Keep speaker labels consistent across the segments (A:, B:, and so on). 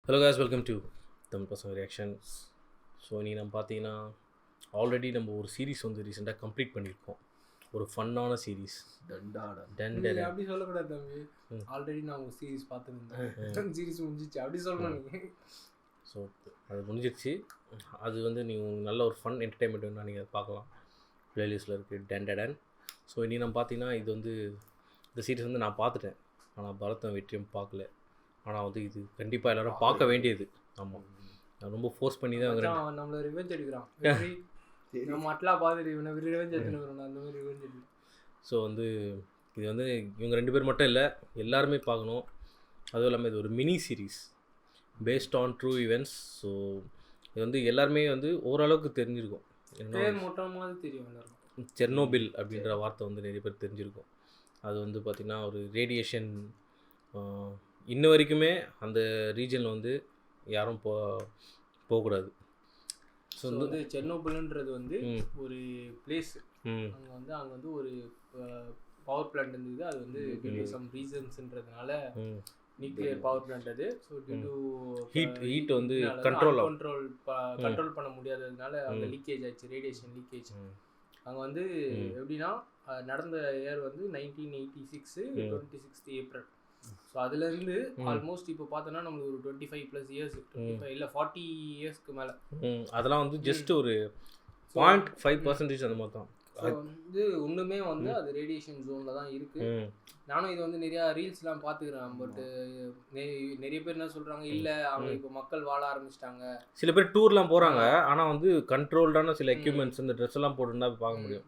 A: Hello guys, welcome to Tamil பசங்க reactions. So நீ நம்ம பார்த்தீங்கன்னா ஆல்ரெடி நம்ம ஒரு சீரிஸ் வந்து ரீசெண்டாக கம்ப்ளீட் பண்ணியிருக்கோம். ஒரு ஃபன்னான சீரிஸ்
B: நீ அப்படி சொல்லக்கூடாது தம்பி. ஆல்ரெடி நான் ஒரு சீரிஸ் பார்த்துருந்தேன். சீரிஸ் முடிஞ்சிச்சு அப்படி சொல்லணும் நீ.
A: ஸோ அது முடிஞ்சிருச்சு. அது வந்து நீ நல்ல ஒரு ஃபன் என்டர்டைன்மெண்ட் வேணும்னா நீங்கள் பார்க்கலாம். ப்ளேலிஸ்ட்டில் இருக்குது டென். ஸோ இனி நம்ம பார்த்தீங்கன்னா இது வந்து இந்த சீரிஸ் வந்து நான் பார்த்துட்டேன். ஆனால் பரதம் வெற்றியும் பார்க்கல. ஆனால் வந்து இது கண்டிப்பாக எல்லோரும் பார்க்க வேண்டியது. ஆமாம், நான் ரொம்ப ஃபோர்ஸ் பண்ணி தான்
B: நம்மளை ரிவெஞ்ச் எடுக்கிறான். நம்ம அட்லாம் பார்த்துட்டு இவனை ரிவெஞ்ச் எடுத்துன்னு அந்த மாதிரி ரிவெஞ்ச் எடுக்கிறோம்.
A: ஸோ வந்து இது வந்து இவங்க 2 பேர் மட்டும் இல்லை, எல்லாருமே பார்க்கணும். அதுவும் இல்லாமல் இது ஒரு mini series based on true events. So இது வந்து எல்லாருமே வந்து ஓரளவுக்கு தெரிஞ்சிருக்கும்.
B: மொட்டமாக தெரியும் எல்லாருக்கும்.
A: செர்னோபில் அப்படின்ற வார்த்தை வந்து நிறைய பேர் தெரிஞ்சிருக்கும். அது வந்து பார்த்திங்கன்னா ஒரு ரேடியேஷன். இன்ன வரைக்குமே அந்த ரீஜனில் வந்து யாரும் போகக்கூடாது.
B: ஸோ வந்து செர்னோபில்ன்றது வந்து ஒரு பிளேஸ். அங்கே வந்து ஒரு பவர் பிளான்ட் இருந்தது. அது வந்து சம் ரீசன்ஸ்ன்றதுனால நியூக்ளியர் பவர் பிளான்ட் அது. ஸோ
A: ஹீட் வந்து கண்ட்ரோல்
B: பண்ண முடியாததுனால அங்கே லீக்கேஜ் ஆச்சு, ரேடியேஷன் லீக்கேஜ். அங்கே வந்து எப்படின்னா நடந்த இயர் வந்து 1986 26 ஏப்ரல். ஸோ அதுலேருந்து ஆல்மோஸ்ட் இப்போ பார்த்தோன்னா நம்மளுக்கு ஒரு 25+ இயர்ஸ், 25 இல்லை 40 இயர்ஸ்க்கு மேலே.
A: அதெல்லாம் வந்து ஜஸ்ட் ஒரு 0.5% அந்த மாதிரி தான்.
B: ஸோ வந்து ஒன்றுமே வந்து அது ரேடியேஷன் ஜோனில் தான் இருக்குது. நானும் இது வந்து நிறையா ரீல்ஸ்லாம் பார்த்துக்கிறேன். பட்டு நிறைய பேர் என்ன சொல்கிறாங்க, இல்லை அவங்க இப்போ மக்கள் வாழ ஆரம்பிச்சிட்டாங்க.
A: சில பேர் டூர்லாம் போகிறாங்க, ஆனால் வந்து கண்ட்ரோல்டான சில எக்யூப்மெண்ட்ஸ் இந்த ட்ரெஸ் எல்லாம் போட்டுருந்தா பார்க்க முடியும்.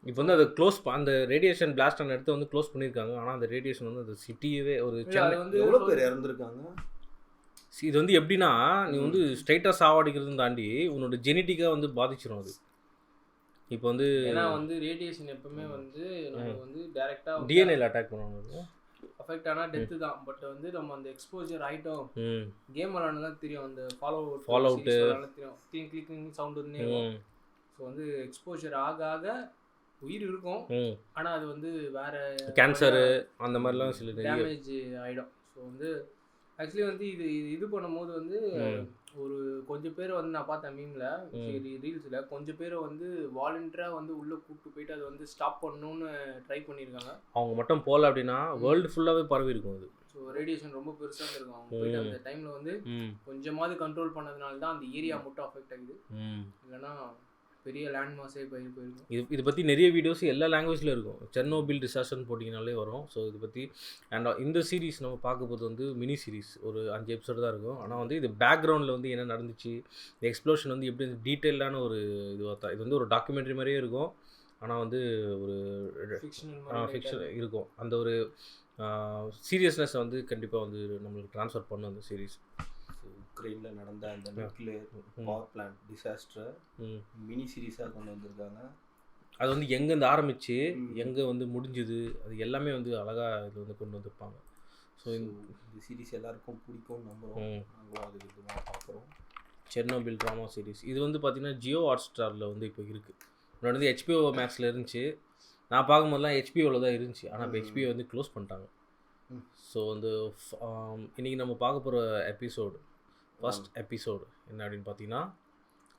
A: இப்போ வந்து அதை க்ளோஸ் அந்த ரேடியேஷன் பிளாஸ்ட் ஆன இடத்த வந்து க்ளோஸ் பண்ணியிருக்காங்க. ஆனால் அந்த ரேடியேஷன் வந்து அந்த சிட்டியவே ஒரு
C: வந்து எவ்வளோ பேர் இறந்துருக்காங்க.
A: இது வந்து எப்படின்னா நீ வந்து ஸ்ட்ரைட்டாக சாவடிக்கிறதுன்னு தாண்டி உன்னோட ஜெனட்டிக்காக வந்து பாதிச்சிடும் அது. இப்போ வந்து
B: ஏன்னா வந்து ரேடியேஷன் எப்பவுமே வந்து நம்ம வந்து டைரெக்டாக
A: டிஎன்ஏல அட்டாக் பண்ணுவாங்க.
B: அஃபெக்ட் ஆனால் டெத்து தான். பட் வந்து நம்ம அந்த எக்ஸ்போஜர் ஆகிட்டோம். கேம் விளாண்டுதான் தெரியும், அந்த ஃபாலோ அவுட்டு தெரியும், கிளிங் சவுண்ட் வந்து. ஸோ வந்து எக்ஸ்போஜர் ஆக ஆக உயிர் இருக்கும், ஆனால் அது வந்து வேற
A: கேன்சரு அந்த மாதிரிலாம் சில
B: டேமேஜ் ஆகிடும். ஸோ வந்து ஆக்சுவலி வந்து இது பண்ணும்போது வந்து ஒரு கொஞ்சம் பேர் வந்து நான் பார்த்தேன் மீமில், சரி ரீல்ஸில் கொஞ்சம் பேரை வந்து வாலண்டியராக வந்து உள்ளே கூப்பிட்டு போயிட்டு அதை வந்து ஸ்டாப் பண்ணணும்னு ட்ரை பண்ணியிருக்காங்க.
A: அவங்க மட்டும் போகல அப்படின்னா வேர்ல்டு ஃபுல்லாகவே பரவி இருக்கும் அது.
B: ஸோ ரேடியேஷன் ரொம்ப பெருசாக இருக்கும். அவங்க போயிட்டு அந்த டைமில் வந்து கொஞ்சமாவது கண்ட்ரோல் பண்ணதுனால தான் அந்த ஏரியா மட்டும் அஃபெக்ட் ஆகுது. இல்லைன்னா பெரிய லேண்ட் மாஸே போயிருக்கும்.
A: இது பற்றி நிறைய வீடியோஸ் எல்லா லாங்குவேஜில் இருக்கும். செர்னோபில் டிசாஸ்டர்னு போட்டிங்கனாலே வரும். ஸோ இது பற்றி அண்ட் இந்த சீரீஸ் நம்ம பார்க்கும்போது வந்து மினி சீரீஸ் ஒரு 5 எபிசோடு தான் இருக்கும். ஆனால் வந்து இது பேக்ரவுண்டில் வந்து என்ன நடந்துச்சு, இந்த எக்ஸ்ப்ளோஷன் வந்து எப்படி டீட்டெயிலான ஒரு இதுவாக தான். இது வந்து ஒரு டாக்குமெண்ட்ரி மாதிரியே இருக்கும், ஆனால் வந்து ஒரு ஃபிக்ஷன் இருக்கும். அந்த ஒரு சீரியஸ்னஸ் வந்து கண்டிப்பாக வந்து நம்மளுக்கு ட்ரான்ஸ்ஃபர் பண்ணும் அந்த சீரீஸ்.
C: உக்ரைனில் நடந்த அந்த நியூக்ளியர் பவர் பிளான்ட் டிசாஸ்டரை மினி சீரீஸாக கொண்டு வந்திருக்காங்க.
A: அது வந்து எங்கேருந்து ஆரம்பித்து எங்கே வந்து முடிஞ்சுது அது எல்லாமே வந்து அழகாக இது வந்து கொண்டு வந்திருப்பாங்க. ஸோ
C: இந்த சீரீஸ் எல்லாருக்கும் பிடிக்கும்னு நம்புகிறோம். நாங்களும் அது விதமாக பார்க்குறோம்.
A: செர்னோபில் ட்ராமா சீரீஸ் இது வந்து பார்த்திங்கன்னா ஜியோ ஹாட்ஸ்டாரில் வந்து இப்போ இருக்குது. முன்னாடி வந்து HBO மேக்ஸில் இருந்துச்சு. நான் பார்க்கும்போதெல்லாம் HBOவில் தான் இருந்துச்சு. ஆனால் இப்போ HBO வந்து க்ளோஸ் பண்ணிட்டாங்க. ஸோ வந்து இன்றைக்கி நம்ம பார்க்க போகிற எபிசோடு ஃபர்ஸ்ட் எபிசோடு என்ன அப்படின்னு பார்த்தீங்கன்னா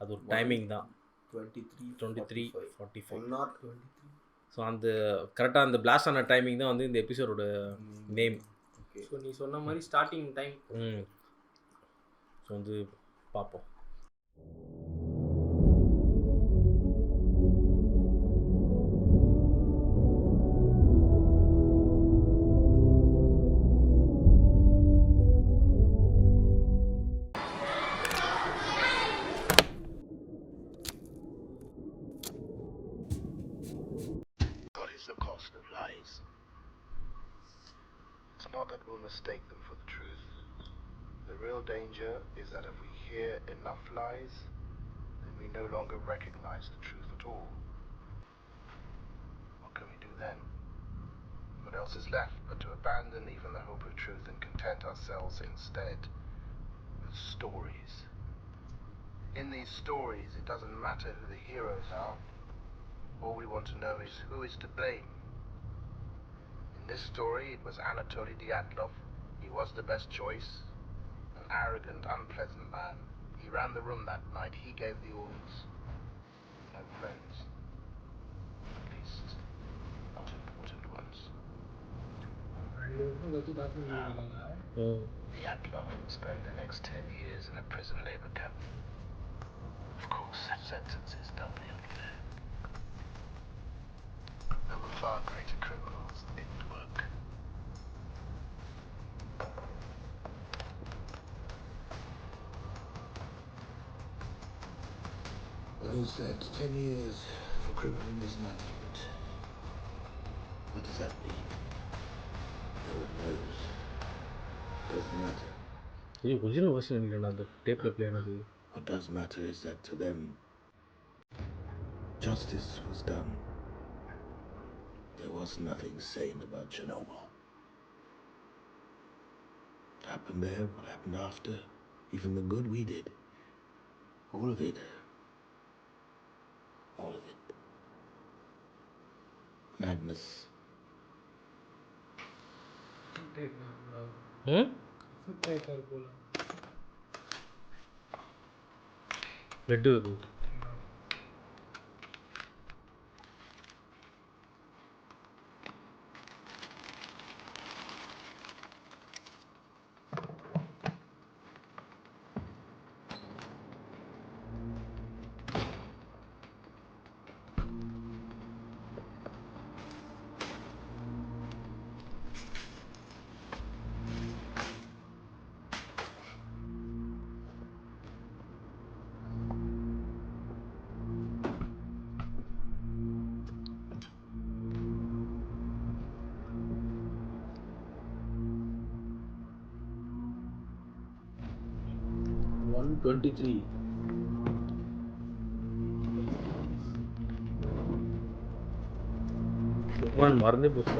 A: அது ஒரு டைமிங் தான் 23:45. ஸோ அந்த கரெக்டாக அந்த பிளாஸ்ட் ஆன டைமிங் தான் வந்து இந்த எபிசோடோட நேம்.
B: ஸோ நீ சொன்ன மாதிரி ஸ்டார்டிங் டைம்.
A: ஸோ வந்து பார்ப்போம்.
D: Not that we'll mistake them for the truth. The real danger is that if we hear enough lies, then we no longer recognize the truth at all. What can we do then? What else is left but to abandon even the hope of truth and content ourselves instead with stories? In these stories, it doesn't matter who the heroes are. All we want to know is who is to blame. In this story, it was Anatoly Dyatlov. He was the best choice. And arrogant, unpleasant man. He ran the room that night. He gave the orders. No friends. At least, not important ones. Dyatlov spent the next 10 years in a prison labor camp. Of course, that sentence is doubly unfair. There were far greater criminals that didn't work.
E: Well, who said 10 years for criminal mismanagement? What does that mean? No one knows. Doesn't matter.
A: இது original version இல்லைண்ணா அந்த டேப்பில் play ஆனது.
E: What does matter is that to them, justice was done. There was nothing sane about Chernobyl. What happened there, what happened after, even the good we did. All of it. All of it. Madness.
A: Blood வருது.
C: $123.
A: மறந்தே போச்சு.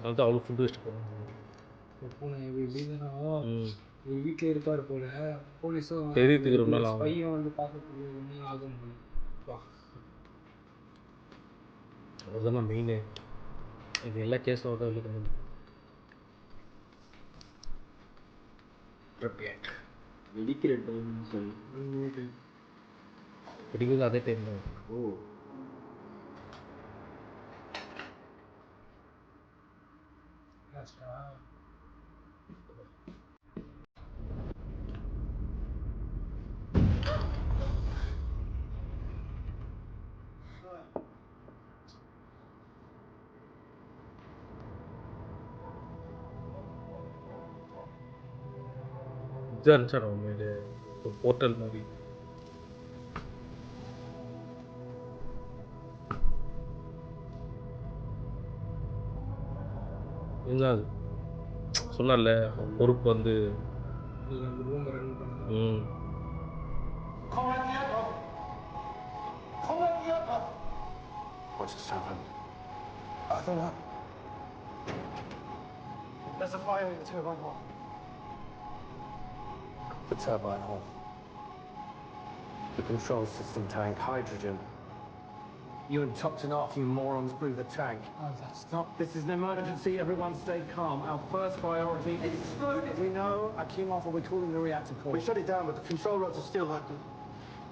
A: அதுதான் அவ்வளோ food waste பண்ணுவாங்க.
B: பூனை எப்படின்னா ஒரு வீட்டில் இருப்பார் போல, போலீஸும்
A: தெரியறதுக்கு ரொம்ப நாள் ஆகும்.
B: பையன் வந்து பார்க்கக்கூடிய ஒன்று ஆகும்.
A: அதுதான் மெயினு. இது எல்லா கேஸும் தான் வெளியே கொண்டு வந்து
C: வெடிக்கிற டைம்னு சொல்லி
A: பிடிக்கிறது அதே டைம் தான்.
C: ஓ
A: இதாக இருந்துச்சா உண்மையிலே ஒரு போர்ட்டல் மாதிரி. இதுதான் அது சொன்னார்ல பொறுப்பு வந்து
B: ரூம் ரன் பண்ண
E: What's just happened? I don't know. There's a fire in the turbine hall. The turbine hall. The control system tank, hydrogen. You and topped it off, you morons blew the tank.
B: Oh, that's not...
E: This is an emergency, everyone stay calm. Our first priority... It exploded! We know, Akimov, and we're calling the reactor core.
F: We shut it down, but the control rods are still active.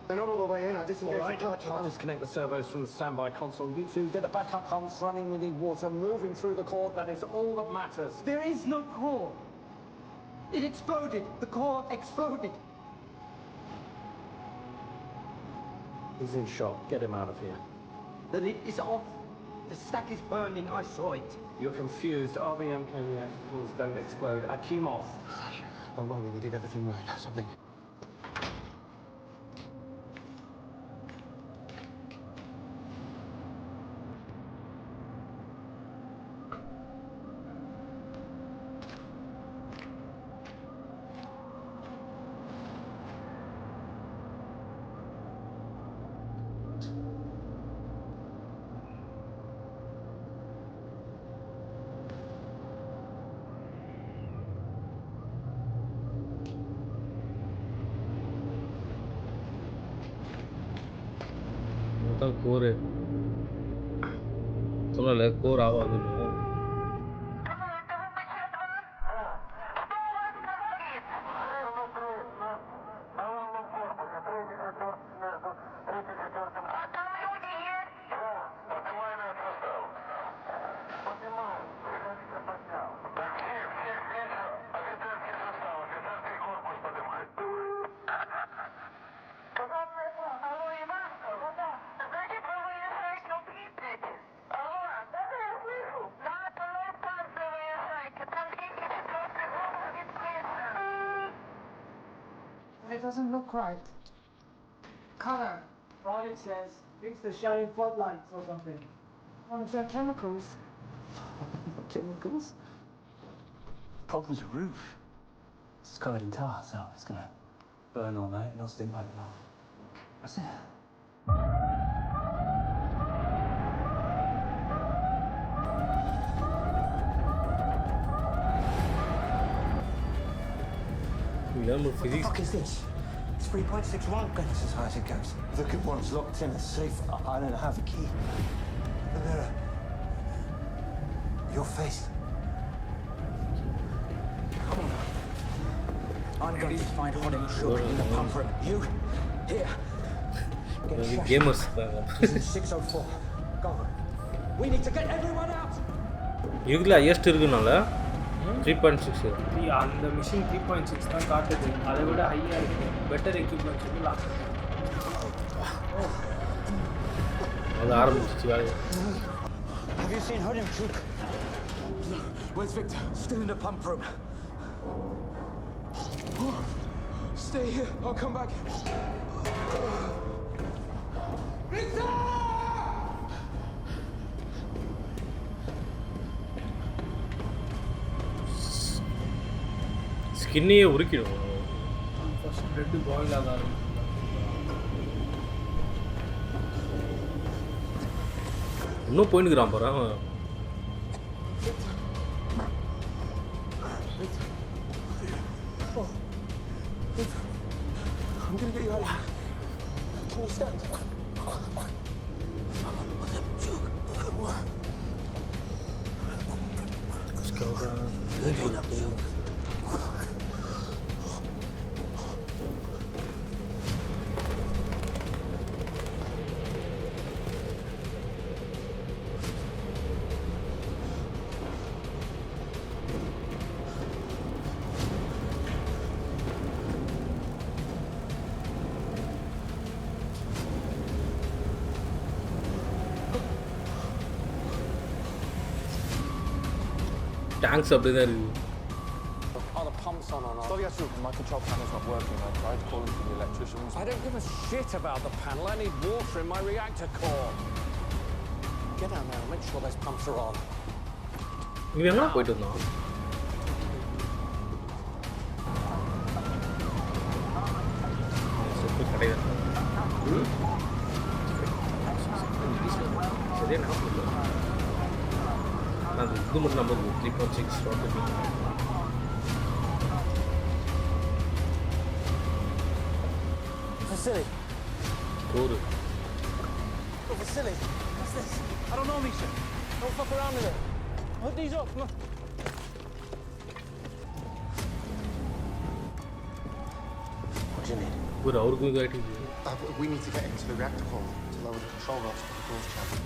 F: They're not all the way in, I disengaged the clutch.
E: I'll disconnect the servos from the standby console. You two get the backup pumps running, we need water moving through the core, that is all that matters.
F: There is no core. It exploded. The core exploded.
E: He's in shock, get him out of here.
F: The lid is off. The stack is burning, I saw it.
E: You're confused, RBMK reactors don't explode. Akimov.
F: Don't worry, we did everything right. Something...
A: அதுதான் கோரு சொன்னல core ஆகாதுன்னு.
F: It doesn't look right. Color. Right, it says. Fix the shining floodlights or something. Oh, is that chemicals?
E: Chemicals? Problem's a roof. It's covered in tar, so it's gonna burn all night and it'll stink like that. That's it.
A: Learn
E: What the
A: physics.
E: fuck is this? It's 3.61. Goodness, as high as it goes. The good one's locked in a safe. I don't have a key. The mirror. Your face. Come on. I'm going to find Holly and Sugar in the pump room. You, here. Get a shot.
A: Gamers
E: This is 604. Go on. We need to get everyone out.
A: இருக்குல்ல highest இருக்குனால 3.6.
B: அந்த machine 3.6 தான் காட்டுது. அதை விட ஹையாக இருக்குது. Better equipments வந்து last
A: அது ஆரம்பிச்சிச்சு வேலை.
E: Have you seen Holly and Sugar? Where's Victor? Still in the pump room. Stay here. I'll come back. Victor!
A: ஸ்கின்னையே உருக்கிடும்.
B: ஃபர்ஸ்ட் பிரெட் பாயில் ஆக ஆரம்பிச்சு.
A: இன்னும் போயின்னுக்குறான் பாரு அவன்.
E: I'm gonna get you out of here. Can you stand?
A: Thanks அப்படியே தான் இருக்குது.
G: Are the pumps on or not? Dyatlov, my control panel's not working. I tried calling for the electricians. I don't give a shit about the panel. I need water in my reactor core. Get down there and make sure those pumps are on.
A: இவன் எங்கே போயிட்டு இருந்தான்? செப்பு கடையில் சரியா ஞாபகம் இல்லை. அது இது மட்டும் நம்ம 3.6 ராக்கெட்.
E: Vasily.
A: ஒரு
E: Oh, Vasily. What's this? I don't know, Misha. Don't fuck around with it. Put these up. Look. What do you need?
A: ஒரு அவருக்கும் இதாகிட்டு.
G: We need to get into the reactor core to lower the control rods to the doors channel.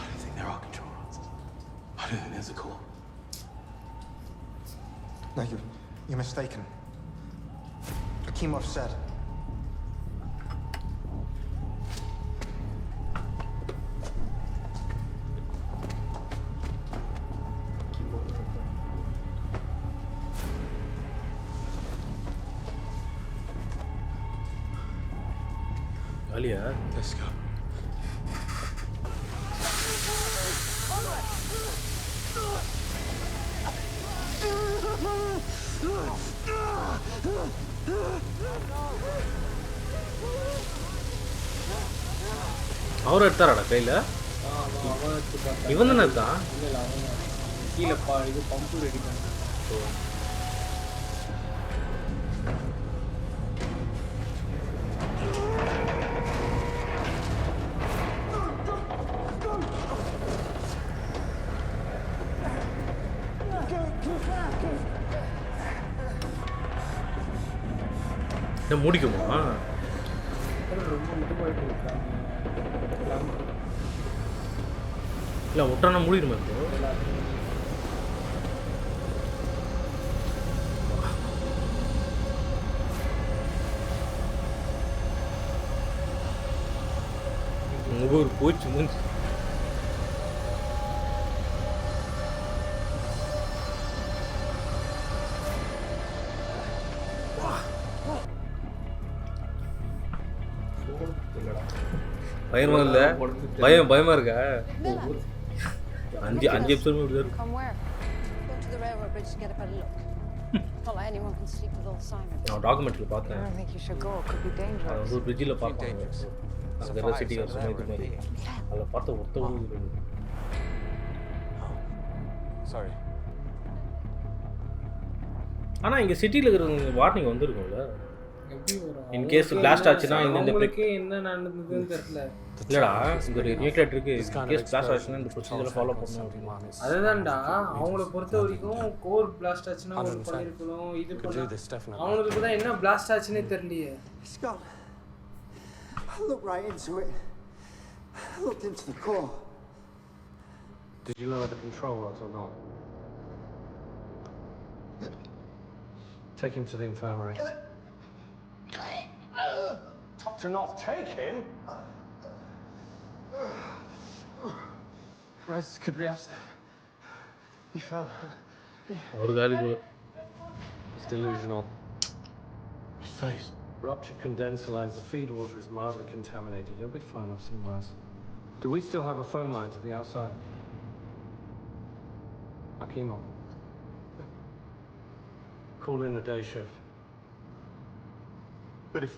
E: I don't think there are control rods. I don't think there's a core.
G: No, you're mistaken. Akimov said.
A: Aliya
E: Let's go.
A: அவர் எடுத்தாராடா கையில்?
B: அவன் எடுத்து பார்த்தா
A: இவன் தானே எடுத்தான்?
B: இல்லை அவன் கீழே இது பம்பு ரெடி பண்ண.
A: என்ன முடிக்குமா?
B: ரொம்ப இது போயிட்டு இருக்காங்க.
A: இல்லை ஒட்டானா மூடிடுமா இப்போ? ஒரு போச்சு மூஞ்சி. பயமா இல்லை, பயமா இருக்கா? அஞ்சு எபிசோட் இப்படி இருக்கும்.
H: Come where? Go to the railroad bridge to get a better look. Not like anyone can sleep with old Simon.
A: நான் டாக்குமெண்ட்ரியில்
F: I
A: பார்த்தேன்.
F: don't think you should go. It could be
A: அது
F: dangerous.
A: வந்து ஒரு பிரிட்ஜில் பார்ப்பாங்க. அங்கே தான் சிட்டி வருஷம் இது மாதிரி அதில் பார்த்த ஒருத்தவங்க.
G: Sorry.
A: ஆனால் இங்கே சிட்டியில் இருக்கிறவங்க வார்னிங் வந்துருக்கும்ல,
B: எப்படி வரும்?
A: இன் கேஸ் பிளாஸ்ட் ஆச்சுன்னா இந்த
B: அவங்களுக்கே என்ன நடந்ததுன்னு தெரியல.
A: இல்லைடா, இந்த ஒரு ரிலேட்டட் இருக்குது. இன் கேஸ் பிளாஸ்ட் ஆச்சுன்னா இந்த ப்ரொசீஜரை ஃபாலோ பண்ணணும் அப்படின்னு.
B: அதுதான்டா அவங்கள பொறுத்த வரைக்கும் கோர் பிளாஸ்ட் ஆச்சுன்னா ஒரு பண்ணிருக்கணும். இது பண்ண அவங்களுக்கு தான் என்ன பிளாஸ்ட் ஆச்சுன்னே தெரியலையே.
I: Scott, I looked right into it. I looked into the core.
G: Did you lower the control rods or not? Take him to the infirmary. To not take him? Rest could react. He fell.
A: ஒரு காலுக்கு
G: It's delusional. His face. Ruptured condenser lines. The feed water is mildly contaminated. He'll be fine. I've seen worse. Do we still have a phone line to the outside? Akimo. Call in the day shift.
I: But if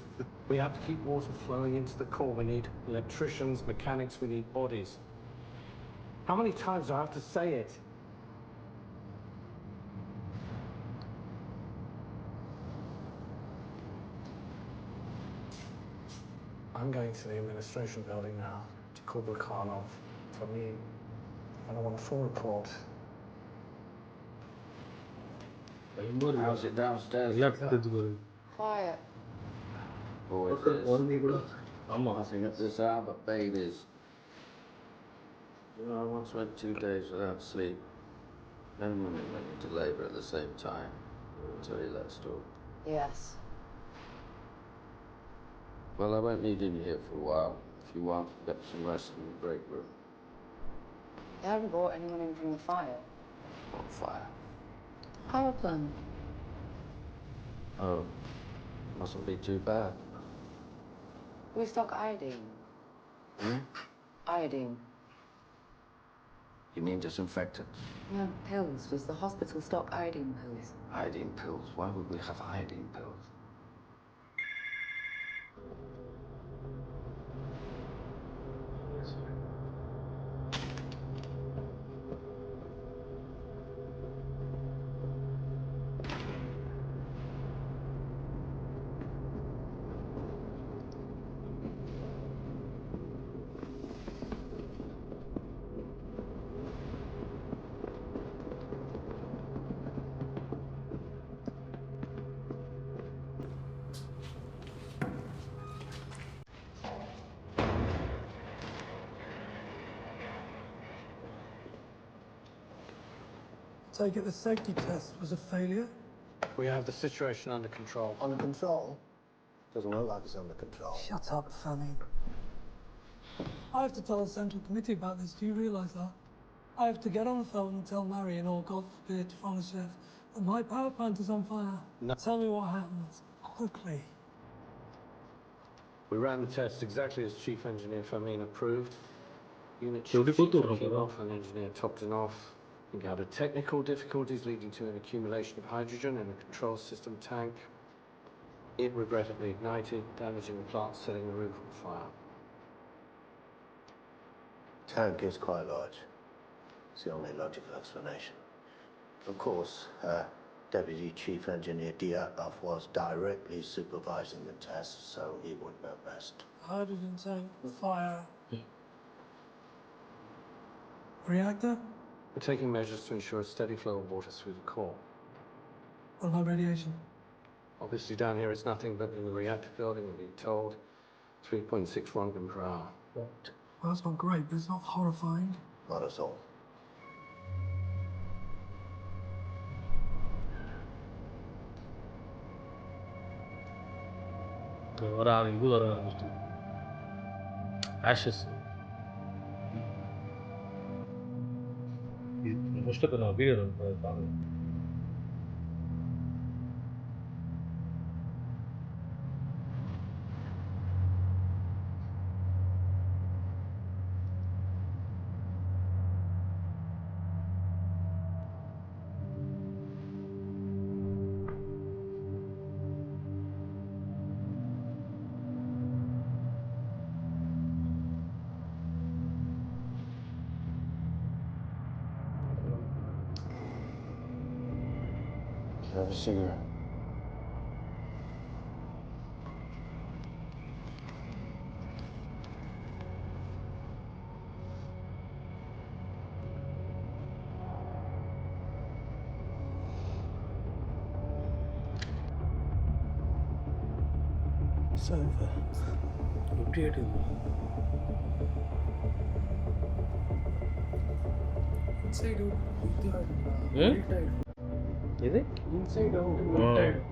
G: We have to keep water flowing into the core. We need electricians, mechanics, we need bodies. How many times do I have to say it? I'm going to the administration building now to call Legasov for me. And I want a full report.
E: How's it downstairs?
A: எல்லாத்துக்கும்
H: Quiet.
E: Boys,
A: ஆமாம்.
E: nothing at this hour but babies. You know, I once went 2 days without sleep. Then women went into labour at the same time. I'll tell you that story.
H: Yes.
E: Well, I won't need you here for a while. If you want, get some rest in the break room.
H: You haven't brought anyone in from the fire.
E: What fire?
H: Power plant.
E: Oh, mustn't be too bad.
H: We stock iodine.
E: Hmm?
H: Iodine.
E: You mean disinfectants?
H: No, pills. Does the hospital stock iodine pills?
E: Iodine pills? Why would we have iodine pills?
F: Take it the safety test was a failure.
G: We have the situation under control.
I: under control? Doesn't look like it's under control.
F: Shut up, Fanny. I have to tell the Central Committee about this. Do you realise that? I have to get on the phone and tell Marion, or God forbid, Fonishev, that my power plant is on fire.
G: No.
F: Tell me what happens. Quickly.
G: We ran the test exactly as Chief Engineer Fermin approved. Unit
A: So
G: Chief
A: we go to
G: came
A: Roma.
G: off and engineer topped it off. Encountered technical difficulties leading to an accumulation of hydrogen in the control system tank. It regrettably ignited, damaging the plant, setting the roof on fire.
I: Tank is quite large. It's the only logical explanation. Of course, Deputy Chief Engineer Dyatlov was directly supervising the test, so he would know best.
F: Hydrogen tank, fire. Reactor?
G: We're taking measures to ensure a steady flow of water through the core.
F: What about radiation?
G: Obviously down here it's nothing, but in the reactor building we're being told 3.6 Rontgen per hour.
F: Well, that's not great, but it's not horrifying.
I: Not at all.
A: வர இது வர ஆரம்பிச்சிட்டு Ashes முடிச்சுட்டு நான் video பாருங்க.
G: have a cigarette?
E: It's over.
A: எப்படி எடுக்குது
B: inside out இது ஆயிடும்
A: எது
B: இன்சைட் அவுட் மெல்ட் ஆயிடும்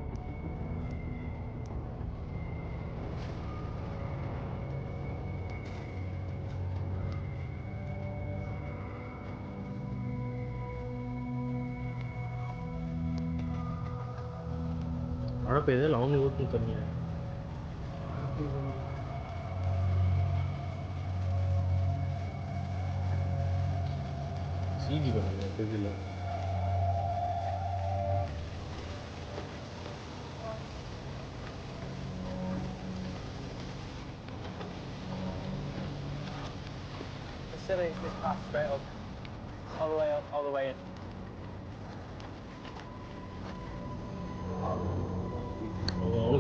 A: மழை பெய்யுது இல்லை அவனுக்கு ஊற்றும் தண்ணியா சிஜி பண்ணுங்க தெரியல
J: Facilities this path straight up. All the way up, all the way in.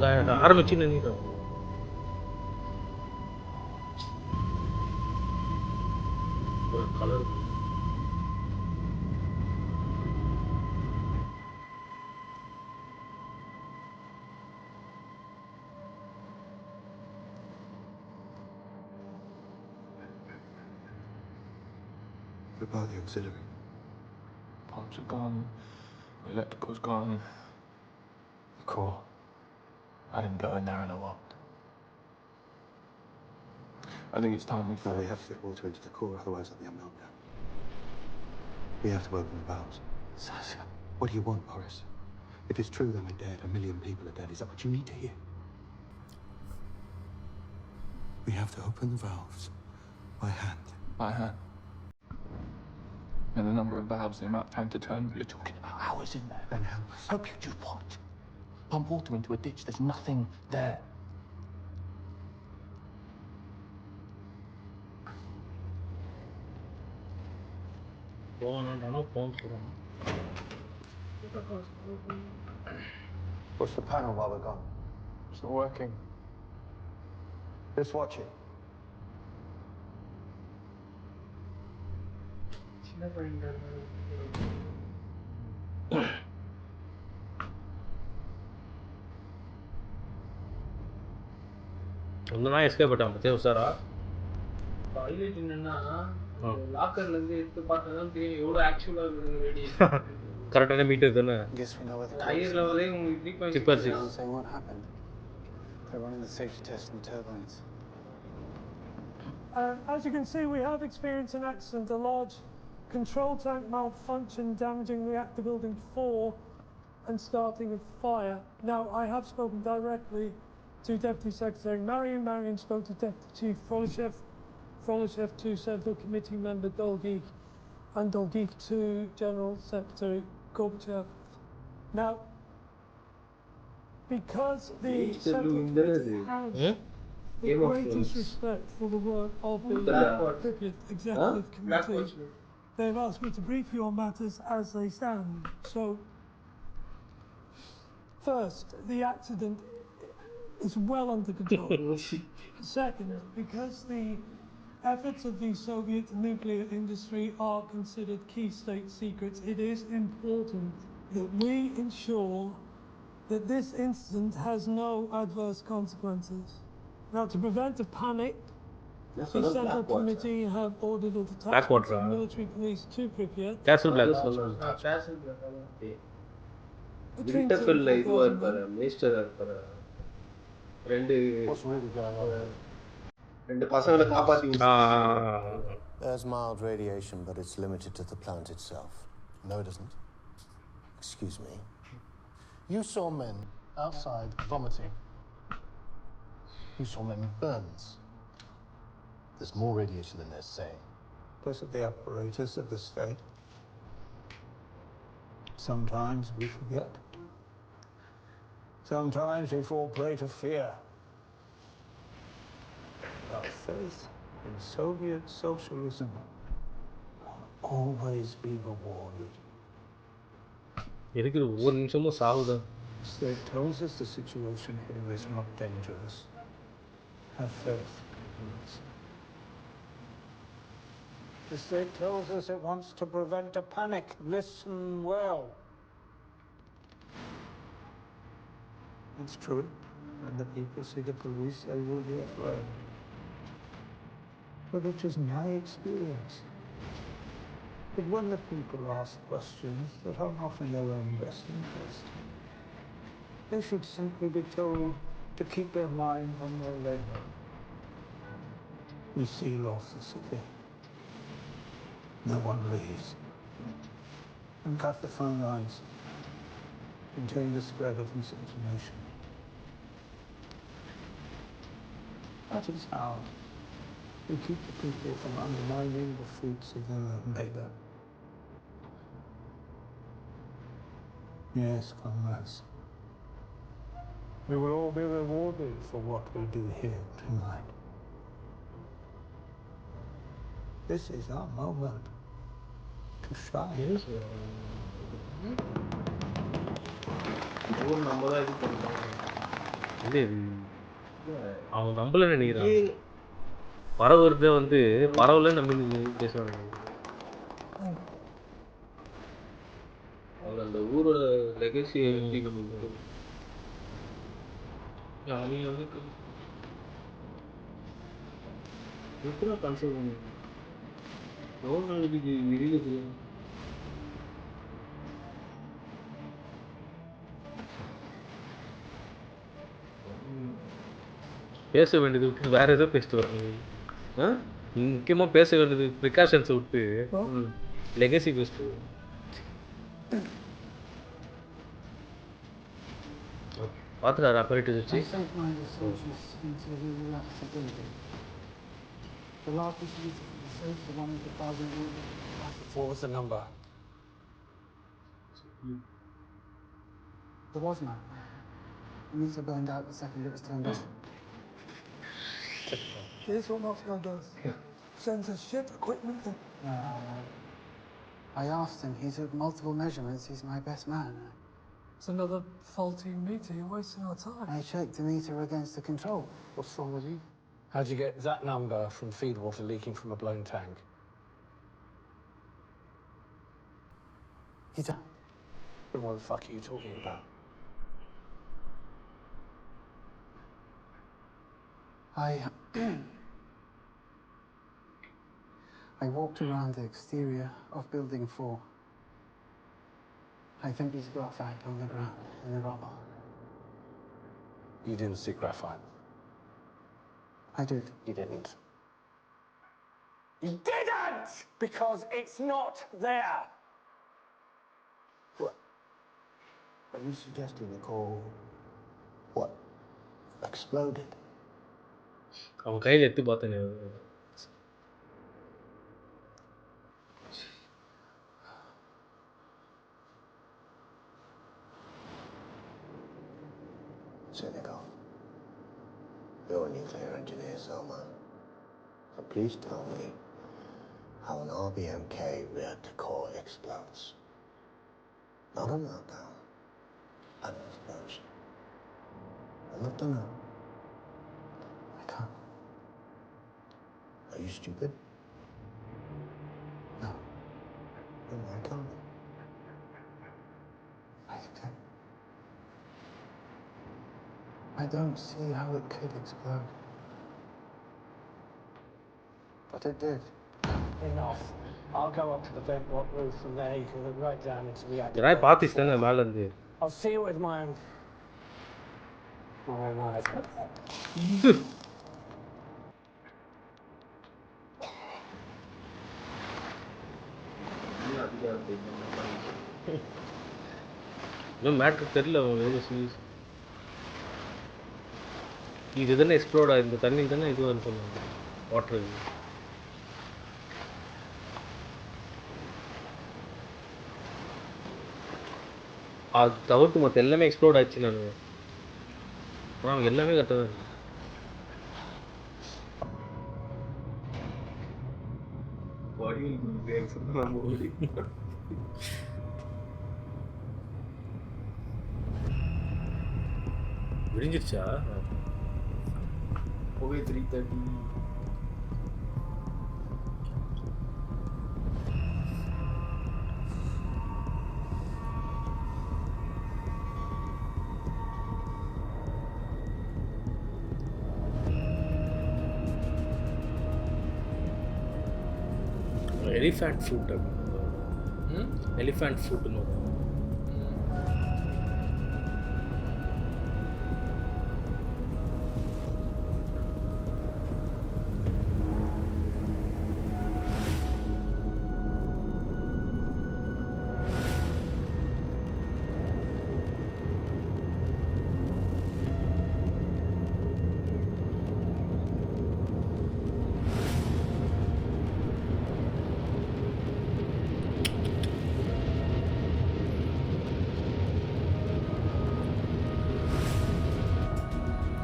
A: அவனுக்கு ஆரம்பிச்சு நினைக்கிறேன் ஒரு colour
E: What about the auxiliary?
G: Pumps are gone, the electrical's gone. The core. I didn't go in there and I walked. I think it's time we...
E: No, we have to get water into the core, otherwise there'll be a meltdown. We have to open the valves.
G: Sasha.
E: What do you want, Boris? If it's true that we're dead, 1 million people are dead, is that what you need to hear? We have to open the valves by hand.
G: By hand. And the number of valves, the amount of time to turn, you're talking about hours in there.
E: Then help us.
G: Help you do what? Pump water into a ditch, there's nothing there.
A: போகணுன்றானோ போக சொல்கிறான்
E: What's the panel while we're gone?
G: It's not working.
E: Just watch it.
B: சின்ன பையன்
A: அந்த நாய் escape பண்ணிட்டான் பத்தியா உஷாரா
B: highlight என்னன்னா லாக்கர்ல இருந்து எடுத்து பார்த்தா தான் தெரியும் எவ்வளோ ஆக்சுவலாக இருக்குது ரேடியேஷன்
A: கரெக்டான மீட்டர் தானே
E: Guess we know where the
B: higher லெவலே உங்களுக்கு
A: 3.6
E: So what happened? They're running the safety test on the turbines.
F: As you can see, we have experienced an accident, a large control tank malfunction damaging reactor building 4 and starting a fire. Now, I have spoken directly to Deputy Secretary Marion. Marion spoke to Deputy Chief Frolyshev. Frolyshev to Central Committee member Dolgeek, and Dolgeek to General Secretary Gorbachev. Now, because the Central Committee has the greatest respect for the work of the Pripyat Executive Committee, they've asked me to brief you on matters as they stand. So, first, the accident is well under control. Second, because the efforts of the Soviet nuclear industry are considered key state secrets, it is important that we ensure that this incident has no adverse consequences. Now, to prevent a panic, the Central Committee have ordered a detachment of military police to Pripyat.
A: கேசல் பிளாக்
C: வில்டஃபில்ல இதுவாக இருப்பார் மினிஸ்டராக இருப்பார் ரெண்டு பசங்களை காப்பாற்றி
I: There's mild radiation, but it's limited to the plant itself. No, it isn't. Excuse me.
K: You saw men outside vomiting. You saw men with burns. There's more radiation than they're saying.
E: Those are the apparatus of the state. Sometimes we forget. Sometimes we fall prey to fear. Our faith in Soviet socialism will always be rewarded.
A: இருக்கிற ஒவ்வொரு நிமிஷமும் சாவுதான்.
E: State tells us the situation here is not dangerous. Have faith. The state tells us it wants to prevent a panic. Listen well. It's true. When the people see the police, they will be afraid. But it is my experience that when the people ask questions that are not in their own best interest, they should simply be told to keep their mind on their labor. We seal off the city. No one leaves. And cut the phone lines. Contain the spread of misinformation. That is how we keep the people from undermining the fruits of their own labor. Yes, comrades. We will all be rewarded for what we do here tonight. This is our moment to shine.
C: நம்ம தான் இது பண்ணுறோம்.
A: இல்லை இது அவன் நம்மள நினைக்கிறான். பரவுறத வந்து பரவல நம்ம பேசுவாங்க.
C: அவர் அந்த ஊரோட லெகசியை எப்படி நம்ம அவங்க வந்து எப்படி கன்சல்ட் பண்ணுவாங்க? எவ்வளோ நாளைக்கு வெளியில் தெரியும்?
A: பேச வேண்டியது விட்டு வேற ஏதோ பேசிட்டு வராங்க. முக்கியமாக பேச வேண்டியது ப்ரிகாஷன்ஸை விட்டு லெகசி பேசிட்டு பார்த்துட்டாரு அப்பரேட்டர் வச்சு.
E: The last piece of the safe, the one with the thousand euros. What was the number? There was none. The meter burned out the second it was turned on.
F: Here's what Moscow does. Sends us ship, equipment, and...
E: I asked him. He took multiple measurements. He's my best man.
F: It's another faulty meter. You're wasting our time.
E: I checked the meter against the control. What's wrong with you? How'd you get that number from feed water leaking from a blown tank? He died. Then what the fuck are you talking about? I walked around the exterior of Building 4. I think there's graphite on the ground in the rubble. You didn't see graphite? I did. You didn't. You didn't! Because it's not there! What? Are you suggesting the core... what? Exploded?
A: அவன் கையில் எடுத்து பார்த்தேன்.
I: Chernobyl. You're a nuclear engineer, Selma. So please tell me how an RBMK reactor core explodes. Not a meltdown, an explosion. I'd love to know.
E: I can't.
I: Are you stupid?
E: No.
I: Then why tell me?
E: I don't see how it could explode. But it did. Enough. I'll go up to the vent block roof from there. You can look right down into the reactor.
A: நான் பார்த்துட்டேங்க மேலேருந்து.
E: I'll see it with my own eyes.
A: இன்னும் matter தெரியல அவங்க எவ்வளோ serious. இது தானே explode ஆகுது, இந்த தண்ணி தானே இது வந்து சொல்லுவாங்க வாட்டர். அது தவிர்த்து மற்ற எல்லாமே எக்ஸ்ப்ளோர்ட் ஆச்சு. நான் ஆனால் எல்லாமே கரெக்டாக தான் இருக்கு. விடிஞ்சிருச்சா?
C: போவே 3:30.
A: எலிஃபண்ட் ஃபுட் எலிஃபண்ட் ஃபுட்னு வரும்.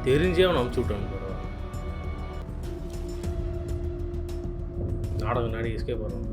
A: தெரிஞ்சே அவனை அமுச்சு விட்டாங்க. நாடகம் நாடி எஸ்கேப் வரும்.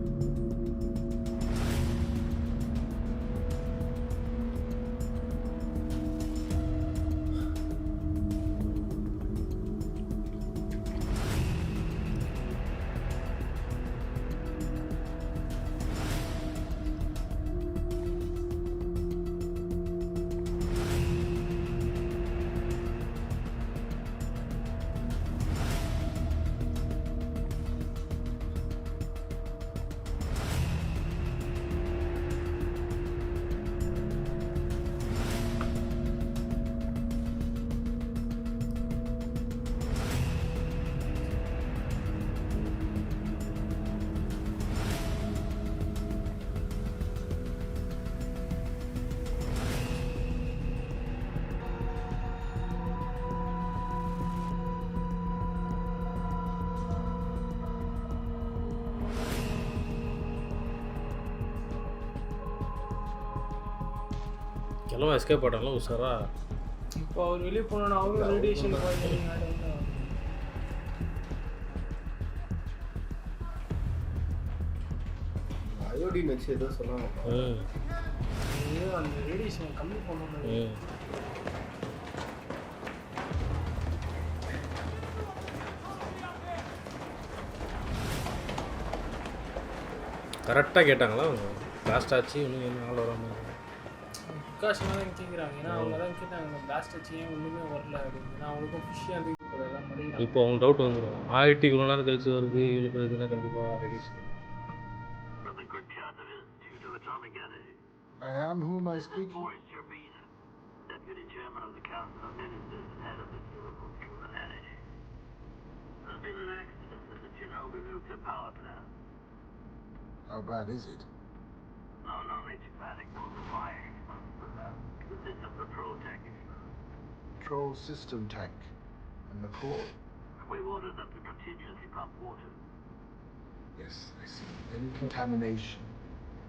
A: எல்லாம் எஸ்கேப் ஆட்டாங்களா உஷாரா?
B: இப்போ அவர் வெளியே போனோன்னா அவரும் ரேடியேஷன் பாய்சனிங் ஆகிடும்.
C: அயோடின் வச்சு ஏதோ சொன்னாங்க.
B: அந்த ரேடியேஷன் கம்மி பண்ணணும்.
A: கரெக்டாக கேட்டாங்களா அவங்க? பிளாஸ்ட் ஆச்சு இன்னும் என்ன ஆள் வராமல்
B: ப்ரிகாஷனாக தான் கேட்குறாங்க. ஏன்னா அவங்க தான் கேட்டாங்க பிளாஸ்ட் ஆச்சு ஏன் ஒன்றுமே வரல அப்படின்னு. ஏன்னா அவங்களுக்கும் ஃபிஷ்ஷாக இருந்து எல்லாம் மறைகிறாங்க.
A: இப்போ அவங்க டவுட் வந்துடும். ஆயிரத்தி இவ்வளோ நேரம் கழிச்சு வருது இவ்வளோ இதுனா கண்டிப்பாக ரெடிஷன்.
K: I am whom I speak.
L: Deputy Chairman of the Council of Ministers and head of the Bureau of Human Energy. There's been an accident at the Chernobyl nuclear power plant.
K: How bad is it?
L: No major panic, no fire. The system patrol tank.
K: Troll system tank. And the core?
L: We've ordered them to continuously pump water.
K: Yes, I see. Any contamination?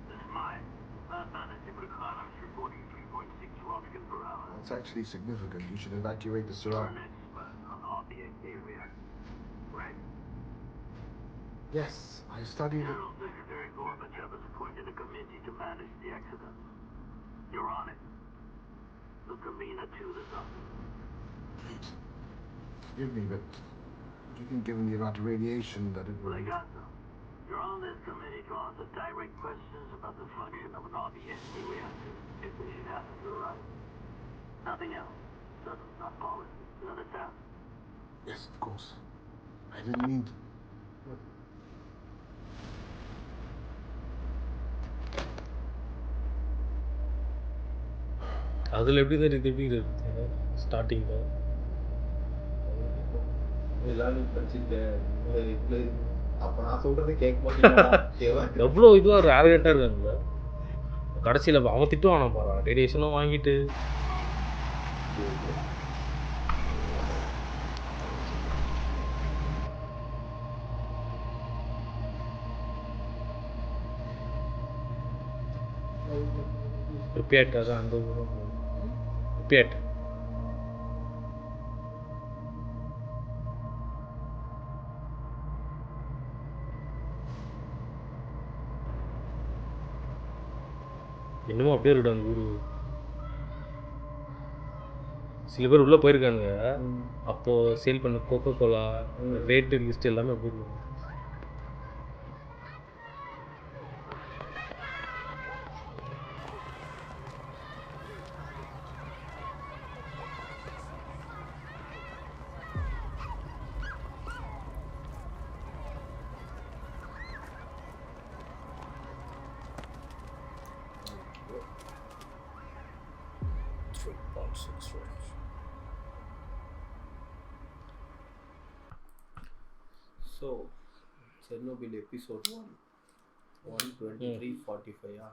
L: This mine. Last analytic requirements reporting 3.6 kilometers per hour.
K: That's actually significant. You should evacuate the surroundings.
L: On RBSA reactor. Right.
K: Yes, I studied it.
L: General Secretary Gorbachev has appointed a committee to manage the accident. You're on it. We'll convene at 2 this afternoon.
K: Great. Forgive me, but you can given the amount of radiation that it will...
L: Legasov, you're on this committee to answer direct questions about the function of an RBSA reactor if we should happen to arrive. Nothing else. That's not policy. You understand?
K: Yes, of course. I didn't mean to...
A: அதில் எப்படி தான் திருப்பி ஸ்டார்டிங்கில்
C: எல்லாரும் படிச்சுட்டு அப்போ நான் சொல்கிறத கேட்க மாட்டேன்.
A: எவ்வளோ இதுவாக ஒரு ஆர்கேட்டாக இருக்காங்கள. கடைசியில் அவன் திட்டுவானா பாரு, ரேடியேஷனும் வாங்கிட்டு. ரிப்பேட் அதான் அந்த ரிப்பேட் இன்னமும் அப்படியே இருக்கட்டும் அந்த ஊர். சில பேர் உள்ளே போயிருக்கானுங்க. அப்போது சேல் பண்ண கோகோ கோலா ரேட்டு லிஸ்ட் எல்லாமே போயிருக்காங்க.
C: ஸோ செர்னோபில் எபிசோட் 123:45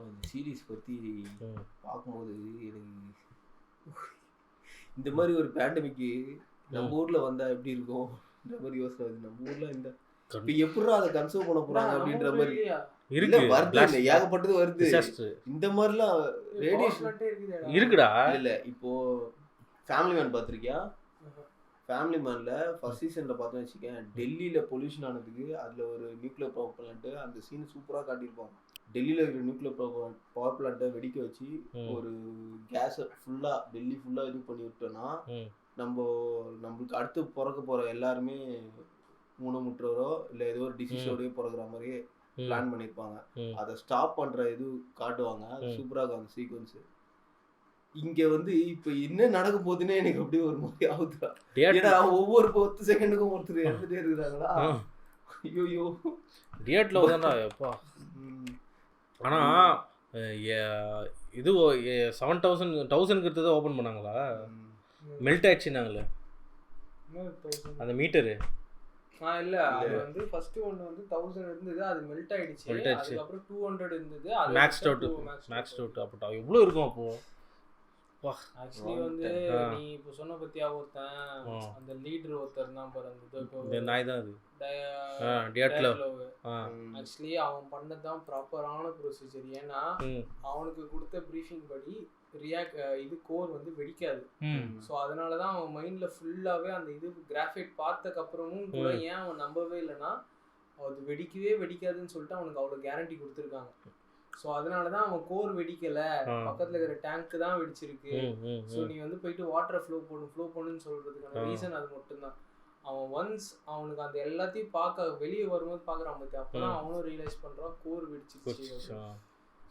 C: அந்த சீரீஸ் பற்றி பார்க்கும்போது எனக்கு இந்த மாதிரி ஒரு பேண்டமிக்கு நம்ம ஊரில் வந்தால் எப்படி இருக்கும் இந்த மாதிரி யோசனை வருது. நம்ம ஊரில் இந்த இப்போ எப்படி அதை கன்சர்வ் பண்ண போகிறாங்க அப்படின்ற மாதிரி வருது. ஏகப்பட்டது வருது. இந்த மாதிரிலாம் ரேடியேஷன்
A: இருக்குடா.
C: இல்லை இப்போ ஃபேமிலி மேன் பார்த்துருக்கியா? ஃபேமிலி மேனில் ஃபர்ஸ்ட் சீசனில் பார்த்தோன்னு வச்சுக்கேன், டெல்லியில் பொல்யூஷன் ஆனதுக்கு அதில் ஒரு நியூக்ளியர் பவர் பிளான்ட்டு அந்த சீன் சூப்பராக காட்டியிருப்பாங்க. டெல்லியில் இருக்கிற நியூக்ளியர் பவர் பிளான்ட்டை வெடிக்க வச்சு ஒரு கேஸை ஃபுல்லாக டெல்லி ஃபுல்லாக இது பண்ணி விட்டோன்னா நம்மளுக்கு அடுத்து பிறக்க போகிற எல்லாருமே ஊனமுற்றவரோ இல்லை ஏதோ ஒரு டிசீஸோடய பிறகுற மாதிரியே பிளான் பண்ணியிருப்பாங்க. அதை ஸ்டாப் பண்ணுற இது காட்டுவாங்க. சூப்பராக இருக்கும் அந்த சீக்வன்ஸு. இங்க வந்து இப்ப என்ன நடக்க போகுதுன்னே எனக்கு அப்படியே ஒரு மாதிரி ஆகுதுடா. ஏன்னா ஒவ்வொரு 10 செகண்டுக்கும் ஒருத்தர் இறந்துட்டே இருக்கிறாங்களா. ஐயோ
A: டியாட்லோவ் தான்டா எப்பா. ஆனா இது 7,000 கிட்ட ஓபன் பண்ணாங்களா? மெல்ட் ஆயிடுச்சுனாங்களே அந்த மீட்டரு.
B: இல்ல அது வந்து ஃபர்ஸ்ட் ஒன் வந்து 1000 இருந்தது, அது மெல்ட் ஆயிடுச்சு. அதுக்கப்புறம் 200 இருந்தது, அது
A: மேக்ஸ் அவுட். அப்போ எவ்வளவு இருக்கும் அப்போ?
B: ஆக்சுவலி வந்து நீ இப்போ சொன்ன பத்தியா ஒருத்தன் அந்த லீடர் ஒருத்தர் தான் பாரு, அந்த
A: நாய் தான் அது
B: டியாட்லோவ். ஆக்சுவலி அவன் பண்ணதான் ப்ராப்பரான ப்ரொசீஜர். ஏன்னா அவனுக்கு கொடுத்த ப்ரீஃபிங் படி இது கோர் வந்து வெடிக்காது. ஸோ அதனாலதான் அவன் மைண்ட்ல ஃபுல்லாவே அந்த இது கிராஃபைட் பார்த்ததுக்கு அப்புறமும் கூட ஏன் அவன் நம்பவே இல்லைன்னா அது வெடிக்கவே வெடிக்காதுன்னு சொல்லிட்டு அவனுக்கு அவ்வளோ கேரண்டி கொடுத்துருக்காங்க. ஸோ அதனாலதான் அவன் கோர் வெடிக்கல, பக்கத்துல இருக்கிற டேங்க் தான் வெடிச்சிருக்கு. ஸோ நீ வந்து போயிட்டு வாட்டர் ஃப்ளோ பண்ணுன்னு சொல்றதுக்கான ரீசன் அது மட்டும்தான். அவன் ஒன்ஸ் அவனுக்கு அந்த எல்லாத்தையும் பார்க்க வெளியே வரும்போது பார்க்குறான் பத்தி, அப்பதான் அவனும் ரியலைஸ் பண்றான் கோர் வெடிச்சிருச்சு.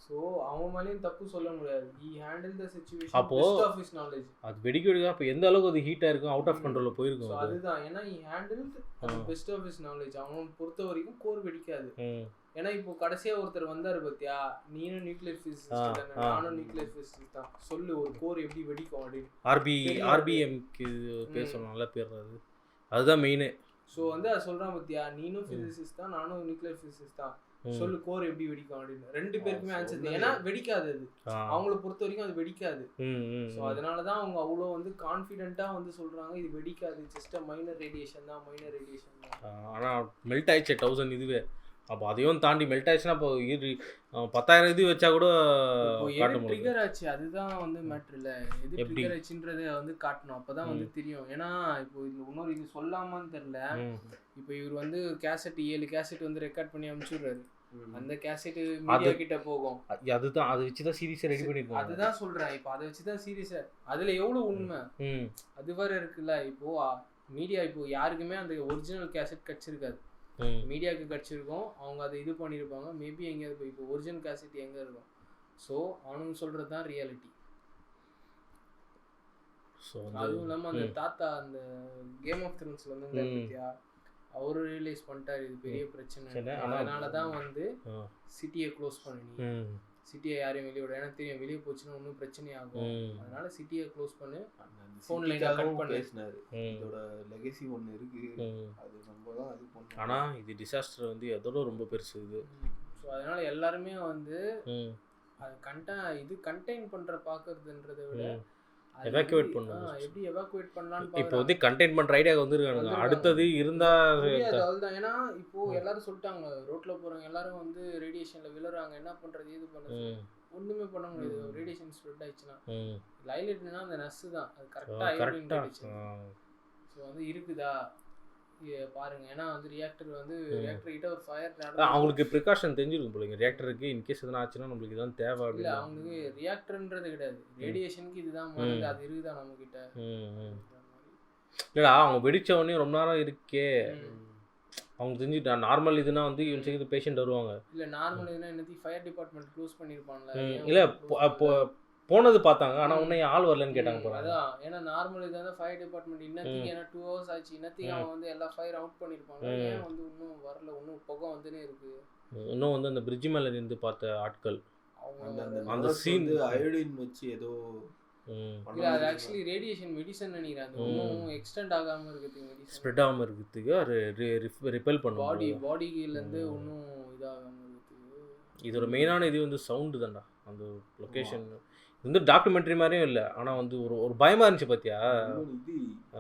B: ஸோ அவன் மேலேயும் தப்பு சொல்ல முடியாது. he handled the situation best of his knowledge.
A: அது வெடிக்க அப்போ எந்த அளவுக்கு அது ஹீட்டாக இருக்கும், அவுட் ஆஃப் கண்ட்ரோல்ல போயிருக்கும்.
B: அதுதான், ஏன்னா he handled the best of his knowledge. அவன் பொறுத்த வரைக்கும் கோர் வெடிக்காது. ஏன்னா இப்போ கடைசியா ஒருத்தர் வந்தாரு பத்தியா, நீனும் நியூக்ளியர் பிசிசிஸ்ட் தானே, நானும் நியூக்ளியர் பிசிசிஸ்ட் தான், சொல்லு ஒரு கோர் எப்படி வெடிக்கும் அப்படின்னு.
A: ஆர்பிஎம்க்கு பேர் சொன்ன நல்ல பேர் அதுதான் மெயினு.
B: ஸோ வந்து அது சொல்றான் பத்தியா, நீனும் பிசிசிஸ்ட் தான் நானும் நியூக்ளியர் பிசிசிஸ்ட் தான், சொல்லு கோர் எப்படி வெடிக்கும் அப்படின்னு. ரெண்டு பேருக்குமே ஆன்சர் தான். ஏன்னா வெடிக்காது, அது அவங்கள பொறுத்த வரைக்கும் அது வெடிக்காது. ஸோ அதனாலதான் அவங்க அவ்வளோ வந்து கான்ஃபிடென்ட்டா வந்து சொல்றாங்க இது வெடிக்காது, ஜஸ்ட் மைனர் ரேடியேஷன் தான், மைனர் ரேடியேஷன் தான்.
A: ஆனா மெல்ட் ஆயிடுச்சு 1000 இதுவே. அப்போ அதையும் தாண்டி மெல்ட் ஆயிடுச்சுன்னா இப்போ 10,000 இது வச்சா கூட காட்ட முடியும்.
B: ட்ரிகர் ஆச்சு, அதுதான் வந்து மேட்ரு இல்லை. எது ட்ரிகர் ஆச்சுன்றதை வந்து காட்டணும், அப்போதான் வந்து தெரியும். ஏன்னா இப்போ இது இன்னொரு இது சொல்லாமான்னு தெரியல. இப்போ இவர் வந்து 7 கேசட் வந்து ரெக்கார்ட் பண்ணி அனுப்பிச்சுடுறாரு. அந்த கேசட் மீடியா கிட்ட போகும்.
A: அதுதான் அதை வச்சுதான் சீரிஸை ரெடி பண்ணிருக்கோம்.
B: அதுதான் சொல்றேன், இப்போ அதை வச்சுதான் சீரிஸை. அதுல எவ்வளவு உண்மை அது வேற இருக்குல்ல. இப்போ மீடியா இப்போ யாருக்குமே அந்த ஒரிஜினல் கேசட் கிடைச்சிருக்காது, மீடியாவுக்கு கிடச்சிருக்கோம். அவங்க அதை இது பண்ணியிருப்பாங்க. மேபி எங்கேயாவது போய் இப்போ ஒரிஜினல் கேசட் எங்கே இருக்கும். ஸோ அவனுங்க சொல்கிறது தான் ரியாலிட்டி. ஸோ அதுவும் இல்லாமல் அந்த தாத்தா அந்த கேம் ஆஃப் த்ரோன்ஸில் வந்து பத்தியா அவரு ரியலைஸ் பண்ணிட்டார் இது பெரிய பிரச்சனை. அதனால தான் வந்து சிட்டியை க்ளோஸ் பண்ணி சிட்டியை யாரையும் வெளியே விட, ஏன்னா தெரியும் வெளியே போச்சுன்னா ஒன்றும் பிரச்சனையாகும். அதனால சிட்டியை க்ளோஸ் பண்ணி ஃபோன் லைனை கட் பண்ணி
C: பேசினாரு. இதோட லெகசி ஒன்று இருக்கு, அது நம்ம தான் அது பண்ணோம்.
A: ஆனால் இது டிசாஸ்டர் வந்து எதோட ரொம்ப பெருசு இது.
B: ஸோ அதனால எல்லாருமே வந்து அது கண்டெயின் பண்ணுற பார்க்கறதுன்றதை விட
A: எவாக்குவேட் பண்ணணும்,
B: எப்படி எவாக்குவேட் பண்ணலான்னு
A: இப்போ வந்து கண்டெயின் பண்ணுற ஐடியா வந்துருக்காங்க. அடுத்தது இருந்தால்
B: அதுதான். ஏன்னா இப்போ எல்லாரும் சொல்லிட்டாங்க, ரோட்ல போறவங்க எல்லாரும் வந்து ரேடியேஷன்ல விழுறாங்க, என்ன பண்றது இது பண்ணுறது ஒண்ணுமே பண்ண முடியாது. ரேடியேஷன் ஸ்ப்ரெட் ஆயிடுச்சுன்னா ஹைலைட்னா அந்த நஸ் தான், அது கரெக்டாக ஸோ வந்து இருக்குதா பாருங்க. ஏன்னா வந்து ரியாக்டர் கிட்ட ஒரு ஃபயர்
A: அவங்களுக்கு ப்ரிகாஷன் தெரிஞ்சிருக்கும் போலங்க. ரியாக்டருக்கு இன்கேஸ் எதனா ஆச்சுன்னா நம்மளுக்கு இதான் தேவை
B: இல்ல
A: அப்படின்னு.
B: அவங்களுக்கு ரியாக்டர்ன்றது கிடையாது, ரேடியேஷனுக்கு இதுதான் மருந்து, அது இருக்குதா நம்ம கிட்ட.
A: இல்லடா அவங்க வெடிச்ச உடனே ரொம்ப நேரம் இருக்கே, அவங்க தெரிஞ்சுட்டா நார்மல் இதுனா வந்து இவன் பேஷண்ட் வருவாங்க.
B: இல்ல நார்மல் இதுனா என்னது ஃபயர் டிபார்ட்மெண்ட் க்ளோஸ் பண்ணிருப்பான்ல.
A: இல்ல அப்போ போனது பார்த்தாங்க, ஆனால் உன்னை ஆள் வரலன்னு கேட்டாங்க போகிறாங்க.
B: அதான் ஏன்னா நார்மல் இதாக ஃபயர் டிபார்ட்மெண்ட் இன்னத்துக்கு ஏன்னா 2 hours ஆச்சு, இன்னத்துக்கு அவன் வந்து எல்லா ஃபயர் அவுட் பண்ணியிருப்பாங்க. ஏன் வந்து இன்னும் வரல, இன்னும் புகை வந்துனே இருக்கு.
A: இன்னும் வந்து அந்த பிரிட்ஜ் மேலே நின்று பார்த்த ஆட்கள்
C: அந்த சீன் அயோடின் வச்சு ஏதோ
B: இல்லை, அது ஆக்சுவலி ரேடியேஷன் மெடிசன் நினைக்கிறேன். அது இன்னும் எக்ஸ்டெண்ட் ஆகாமல் இருக்கிறதுக்கு, மெடிசன்
A: ஸ்ப்ரெட் ஆகாமல் இருக்கிறதுக்கு ரிப்பெல் பண்ணும்
B: பாடியிலேருந்து இன்னும் இதாகாமல் இருக்கிறதுக்கு.
A: இதோட மெயினான இது வந்து சவுண்டு தான்டா. அந்த லொக்கேஷன் வந்து டாக்குமெண்ட்ரி மாதிரியும் இல்லை, ஆனால் வந்து ஒரு பயமாக இருந்துச்சு பார்த்தியா.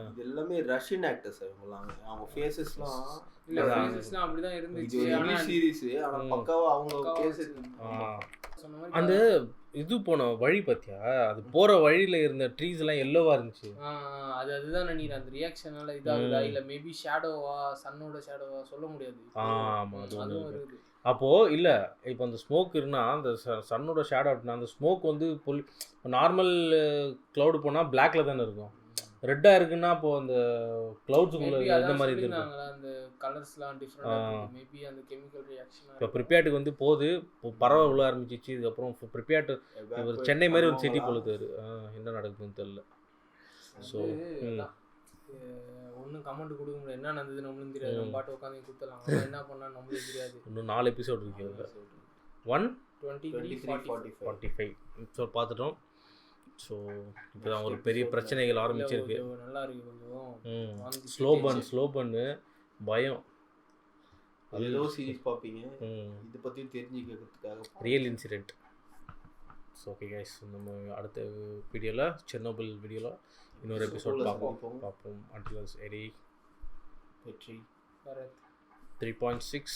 C: இது எல்லாமே ரஷ்யன் ஆக்டர்ஸ் அவங்கலாம், அவங்க ஃபேஸஸ்லாம்
B: இல்லை ஃபேஸஸ்லாம் அப்படி தான் இருந்துச்சு.
C: சீரிஸ் ஆனால் பக்காவாக அவங்க ஃபேஸஸ்
A: அந்த இது போன வழி பார்த்தியா, அது போகிற வழியில் இருந்த ட்ரீஸ் எல்லாம் எல்லோவாக இருந்துச்சு.
B: அதுதான் நினைக்கிறேன் அந்த ரியாக்ஷனால இதாகுதா இல்லை மேபி ஷேடோவா, சன்னோட ஷேடோவா சொல்ல முடியாது.
A: ஆமாம், அதுவும் இருக்குது. அப்போது இல்லை இப்போ அந்த ஸ்மோக் இருந்தால் அந்த சன்னோட ஷேடோ அப்படின்னா அந்த ஸ்மோக் வந்து நார்மல் க்ளவுடு போனால் பிளாக்ல தானே இருக்கும், ரெட்டாக இருக்குன்னா அப்போது அந்த க்ளவுட்ஸுக்குள்ளே இந்த மாதிரி இது
B: அந்த கலர்ஸ்லாம் டிஃப்ரெண்ட், மேபி அந்த கெமிக்கல் ரியாக்ஷன்.
A: இப்போ ப்ரிப்பேர்ட்டுக்கு வந்து போகுது, பறவை விழ ஆரம்பிச்சிச்சு. இதுக்கப்புறம் ப்ரிப்பேர்ட்டு ஒரு சென்னை மாதிரி ஒரு சிட்டி போலுது, என்ன நடக்குதுன்னு தெரியல. ஸோ
B: ஒன்றும் கமெண்ட் கொடுக்க முடியாது, என்ன நடந்தது நம்மளும் தெரியாது. நம்ம பாட்டு உட்காந்து கொடுத்துலாம், என்ன பண்ணால் நம்மளும் தெரியாது.
A: இன்னும் 4 எபிசோட் இருக்கு, 123-45 ஸோ பார்த்துட்டோம். ஸோ இப்போ தான் ஒரு பெரிய பிரச்சனைகள் ஆரம்பிச்சிருக்கு.
B: நல்லா இருக்கு கொஞ்சம்
A: ஸ்லோ பண்ணு பயம்.
C: ஏதோ சீரிஸ் பார்ப்பீங்க, இதை பற்றி தெரிஞ்சுக்கிறதுக்காக
A: real incident. So okay guys, நம்ம அடுத்த வீடியோவில் செர்னோபில் வீடியோவில் இன்னொரு எபிசோட் பார்ப்போம். அன்டில் எரி 3.6